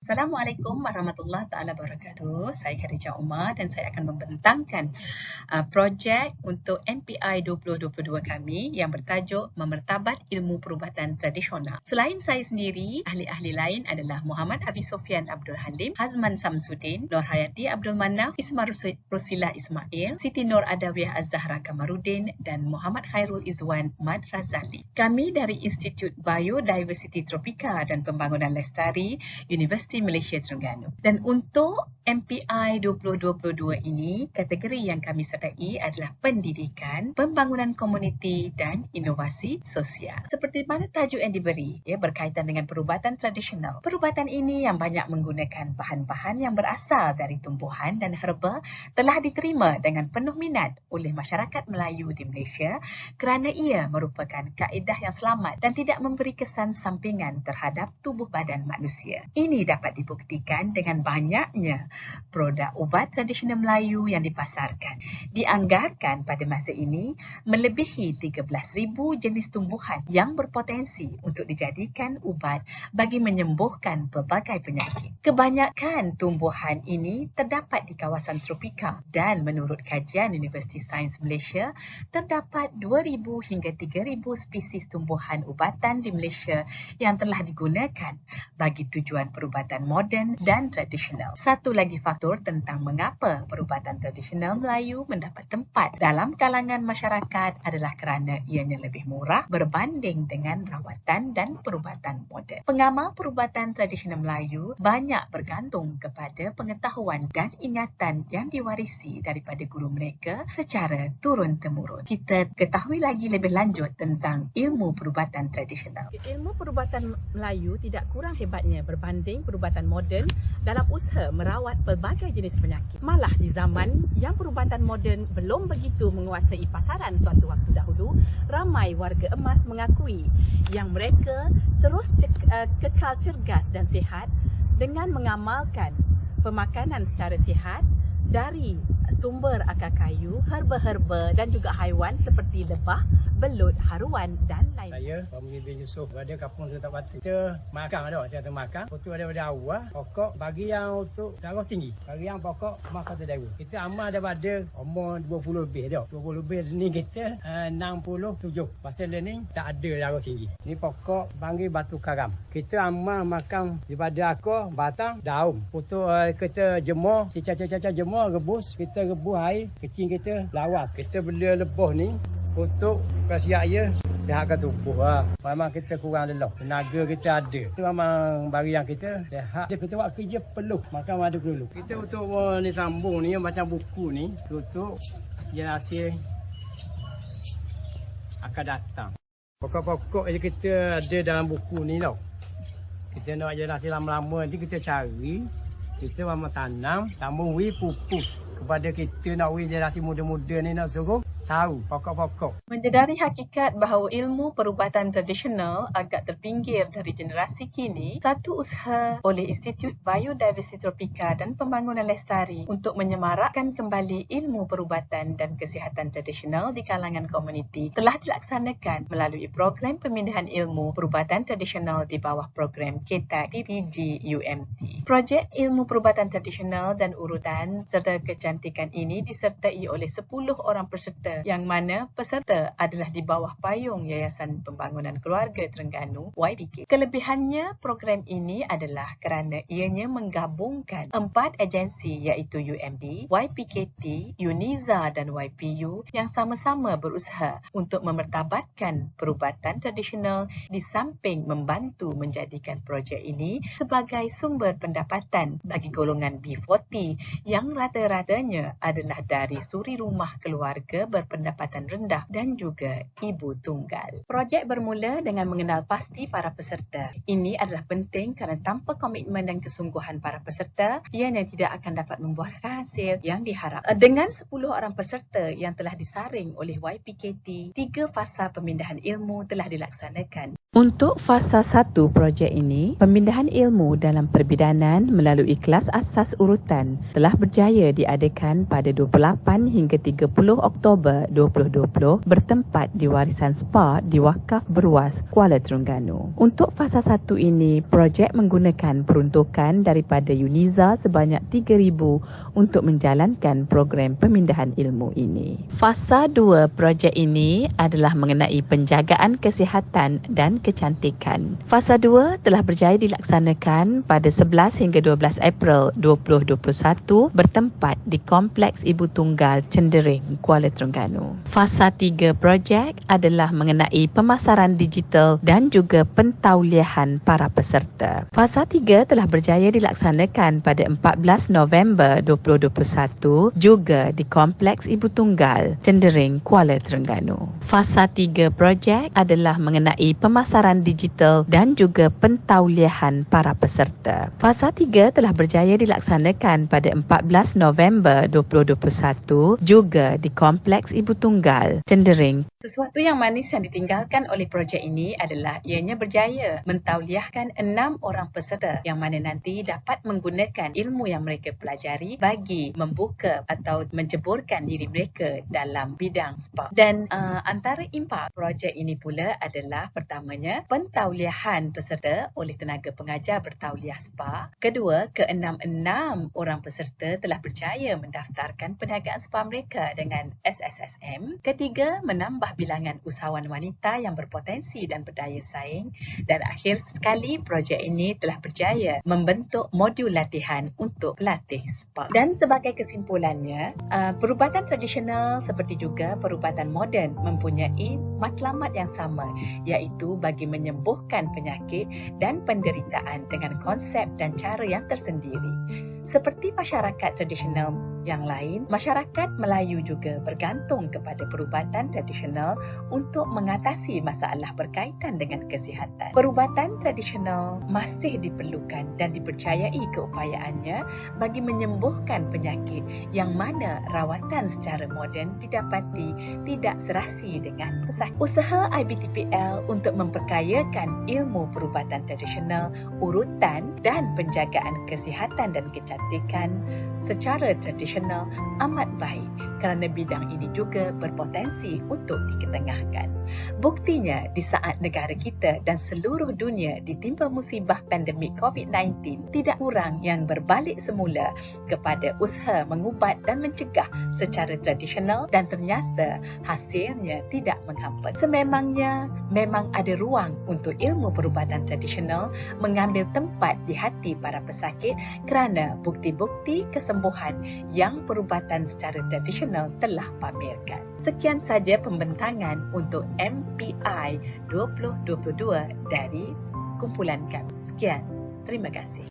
Assalamualaikum warahmatullahi taala wabarakatuh. Saya Khadijah Umar dan saya akan membentangkan projek untuk MPI 2022 kami yang bertajuk Memertabat Ilmu Perubatan Tradisional. Selain saya sendiri, ahli-ahli lain adalah Muhammad Abi Sofyan Abdul Halim, Hazman Samsudin, Nur Hayati Abdul Manaf, Isma Rosila Ismail, Siti Nur Adawiyah Az-Zahra Kamarudin dan Muhammad Khairul Izwan Mad Razali. Kami dari Institut Biodiversity Tropika dan Pembangunan Lestari, Universiti Malaysia Terengganu. Dan untuk MPI 2022 ini, kategori yang kami sertai adalah pendidikan, pembangunan komuniti dan inovasi sosial. Seperti mana tajuk yang diberi, berkaitan dengan perubatan tradisional. Perubatan ini yang banyak menggunakan bahan-bahan yang berasal dari tumbuhan dan herba telah diterima dengan penuh minat oleh masyarakat Melayu di Malaysia kerana ia merupakan kaedah yang selamat dan tidak memberi kesan sampingan terhadap tubuh badan manusia. Ini dapat dibuktikan dengan banyaknya produk ubat tradisional Melayu yang dipasarkan. Dianggarkan pada masa ini melebihi 13,000 jenis tumbuhan yang berpotensi untuk dijadikan ubat bagi menyembuhkan pelbagai penyakit. Kebanyakan tumbuhan ini terdapat di kawasan tropika dan menurut kajian Universiti Sains Malaysia, terdapat 2,000 hingga 3,000 spesies tumbuhan ubatan di Malaysia yang telah digunakan bagi tujuan perubatan moden dan tradisional. Satu lagi faktor tentang mengapa perubatan tradisional Melayu mendapat tempat dalam kalangan masyarakat adalah kerana ianya lebih murah berbanding dengan rawatan dan perubatan moden. Pengamal perubatan tradisional Melayu banyak bergantung kepada pengetahuan dan ingatan yang diwarisi daripada guru mereka secara turun-temurun. Kita ketahui lagi lebih lanjut tentang ilmu perubatan tradisional. Ilmu perubatan Melayu tidak kurang hebatnya berbanding perubatan moden dalam usaha merawat pelbagai jenis penyakit. Malah di zaman yang perubatan moden belum begitu menguasai pasaran suatu waktu dahulu, ramai warga emas mengakui yang mereka terus kekal cergas dan sihat dengan mengamalkan pemakanan secara sihat dari sumber akar kayu, herba-herba dan juga haiwan seperti lebah, belut, haruan dan lain. Saya Pemimpin bin Yusof berada kampung Serta Batu. Kita makan kita makan. Untuk ada awal pokok bagi yang untuk darah tinggi. Bagi yang pokok makan terdewa. Kita amal daripada umur 20 lebih dah. 20 lebih ni kita 67. Pasal ni tak ada darah tinggi. Ni pokok panggil batu karam. Kita amal makan daripada akar, batang, daun. Untuk kita jemur, cicak-cicak jemur, rebus. Kita rebus air, kecing kita lawas. Kita beli lebah ni untuk kasiak ia sihatkan tubuh. Memang kita kurang lelah. Tenaga kita ada. Itu memang bagi yang kita sihat. Kita buat kerja perlu makan madu dulu. Kita untuk ni sambung ni macam buku ni untuk generasi akan datang. Pokok-pokok yang kita ada dalam buku ni tau. Kita nak generasi lama-lama nanti kita cari. Kita memang tanam, tambung pupus. Kepada kita nak generasi muda-muda ni nak suruh tahu pokok-pokok. Menyedari hakikat bahawa ilmu perubatan tradisional agak terpinggir dari generasi kini, satu usaha oleh Institut Biodiversity Tropika dan Pembangunan Lestari untuk menyemarakkan kembali ilmu perubatan dan kesihatan tradisional di kalangan komuniti telah dilaksanakan melalui program pemindahan ilmu perubatan tradisional di bawah program KETA PPG UMT. Projek ilmu perubatan tradisional dan urutan serta kecantikan ini disertai oleh 10 orang peserta yang mana peserta adalah di bawah payung Yayasan Pembangunan Keluarga Terengganu YPK. Kelebihannya program ini adalah kerana ianya menggabungkan 4 agensi iaitu UMD, YPKT, UNIZA dan YPU yang sama-sama berusaha untuk memertabatkan perubatan tradisional di samping membantu menjadikan projek ini sebagai sumber pendapatan bagi golongan B40 yang rata-ratanya adalah dari suri rumah keluarga berpendapatan rendah dan juga ibu tunggal. Projek bermula dengan mengenal pasti para peserta. Ini adalah penting kerana tanpa komitmen dan kesungguhan para peserta, ianya tidak akan dapat membuahkan hasil yang diharap. Dengan 10 orang peserta yang telah disaring oleh YPKT, 3 fasa pemindahan ilmu telah dilaksanakan. Untuk fasa 1 projek ini, pemindahan ilmu dalam perbidanan melalui kelas asas urutan telah berjaya diadakan pada 28 hingga 30 Oktober 2020 bertempat di Warisan Spa di Wakaf Beruas, Kuala Terengganu. Untuk fasa 1 ini, projek menggunakan peruntukan daripada UNIZA sebanyak 3,000 untuk menjalankan program pemindahan ilmu ini. Fasa 2 projek ini adalah mengenai penjagaan kesihatan dan kecantikan. Fasa 2 telah berjaya dilaksanakan pada 11 hingga 12 April 2021 bertempat di Kompleks Ibu Tunggal Cendering, Kuala Terengganu. Fasa 3 projek adalah mengenai pemasaran digital dan juga pentauliahan para peserta. Fasa 3 telah berjaya dilaksanakan pada 14 November 2021 juga di Kompleks Ibu Tunggal Cendering, Kuala Terengganu. Fasa 3 projek adalah mengenai pemasaran digital dan juga pentauliahan para peserta. Fasa 3 telah berjaya dilaksanakan pada 14 November 2021 juga di Kompleks Ibu Tunggal Cendering. Sesuatu yang manis yang ditinggalkan oleh projek ini adalah ianya berjaya mentauliahkan 6 orang peserta yang mana nanti dapat menggunakan ilmu yang mereka pelajari bagi membuka atau menjeburkan diri mereka dalam bidang spa. Dan antara impak projek ini pula adalah pertamanya pentauliahan peserta oleh tenaga pengajar bertauliah spa. Kedua, ke-6 orang peserta telah berjaya mendaftarkan perniagaan spa mereka dengan SSSM. Ketiga, menambah bilangan usahawan wanita yang berpotensi dan berdaya saing. Dan akhir sekali, projek ini telah berjaya membentuk modul latihan untuk pelatih spa. Dan sebagai kesimpulannya, perubatan tradisional seperti juga perubatan moden mempunyai matlamat yang sama, iaitu bagi menyembuhkan penyakit dan penderitaan dengan konsep dan cara yang tersendiri. Seperti masyarakat tradisional yang lain, masyarakat Melayu juga bergantung kepada perubatan tradisional untuk mengatasi masalah berkaitan dengan kesihatan. Perubatan tradisional masih diperlukan dan dipercayai keupayaannya bagi menyembuhkan penyakit yang mana rawatan secara moden didapati tidak serasi dengan pesakit. Usaha IBTPL untuk memperkayakan ilmu perubatan tradisional, urutan dan penjagaan kesihatan dan kecantikan secara tradisional amat baik kerana bidang ini juga berpotensi untuk diketengahkan. Buktinya, di saat negara kita dan seluruh dunia ditimpa musibah pandemik COVID-19, tidak kurang yang berbalik semula kepada usaha mengubat dan mencegah secara tradisional dan ternyata hasilnya tidak menghampa. Sememangnya, memang ada ruang untuk ilmu perubatan tradisional mengambil tempat di hati para pesakit kerana bukti-bukti kesembuhan yang perubatan secara tradisional telah pamerkan. Sekian saja pembentangan untuk MPI 2022 dari kumpulan kami. Sekian, terima kasih.